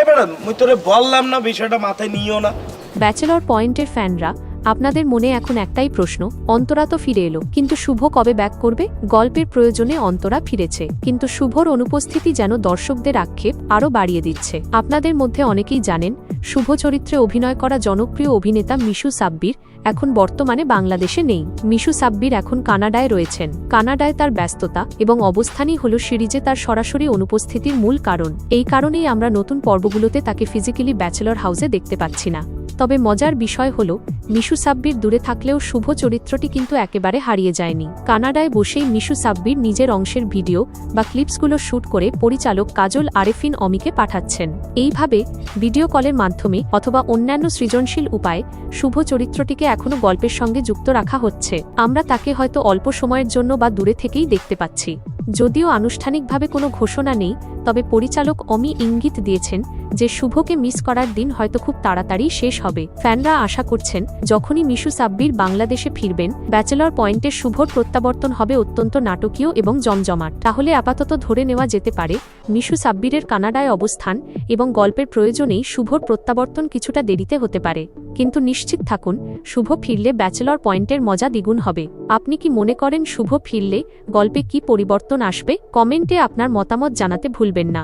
Madam মুই তোরে বললাম না বিষয়টা মাথায় নিও না। ব্যাচেলর পয়েন্টের ফ্যানরা, আপনাদের মনে এখন একটাই প্রশ্ন, অন্তরা তো ফিরে এলো, কিন্তু শুভ কবে ব্যাক করবে? গল্পের প্রয়োজনে অন্তরা ফিরেছে, কিন্তু শুভর অনুপস্থিতি যেন দর্শকদের আক্ষেপ আরও বাড়িয়ে দিচ্ছে। আপনাদের মধ্যে অনেকেই জানেন, শুভ চরিত্রে অভিনয় করা জনপ্রিয় অভিনেতা মিশু সাব্বির এখন বর্তমানে বাংলাদেশে নেই। মিশু সাব্বির এখন কানাডায় রয়েছেন। কানাডায় তার ব্যস্ততা এবং অবস্থানই হল সিরিজে তার সরাসরি অনুপস্থিতির মূল কারণ। এই কারণেই আমরা নতুন পর্বগুলোতে তাকে ফিজিক্যালি ব্যাচেলর হাউসে দেখতে পাচ্ছি না। তবে মজার বিষয় হল, মিশু সাব্বির দূরে থাকলেও শুভ চরিত্রটি কিন্তু একেবারে হারিয়ে যায়নি। কানাডায় বসেই মিশু সাব্বির নিজের অংশের ভিডিও বা ক্লিপসগুলো শ্যুট করে পরিচালক কাজল আরেফিন অমিকে পাঠাচ্ছেন। এইভাবে ভিডিও কলের মাধ্যমে অথবা অন্যান্য সৃজনশীল উপায়ে শুভ চরিত্রটিকে এখনও গল্পের সঙ্গে যুক্ত রাখা হচ্ছে। আমরা তাকে হয়তো অল্প সময়ের জন্য বা দূরে থেকেই দেখতে পাচ্ছি। যদিও আনুষ্ঠানিকভাবে কোনো ঘোষণা নেই, তবে পরিচালক অমি ইঙ্গিত দিয়েছেন যে শুভকে মিস করার দিন হয়তো খুব তাড়াতাড়ি শেষ হবে। ফ্যানরা আশা করছেন, যখনই মিশু সাব্বির বাংলাদেশে ফিরবেন, ব্যাচেলর পয়েন্টের শুভর প্রত্যাবর্তন হবে অত্যন্ত নাটকীয় এবং জমজমাট। তাহলে আপাতত ধরে নেওয়া যেতে পারে, মিশু সাব্বিরের কানাডায় অবস্থান এবং গল্পের প্রয়োজনেই শুভর প্রত্যাবর্তন কিছুটা দেরিতে হতে পারে। কিন্তু নিশ্চিত থাকুন, শুভ ফিরলে ব্যাচেলর পয়েন্টের মজা দ্বিগুণ হবে। আপনি কি মনে করেন শুভ ফিরলে গল্পে কি পরিবর্তন আসবে? কমেন্টে আপনার মতামত জানাতে ভুলবেন না।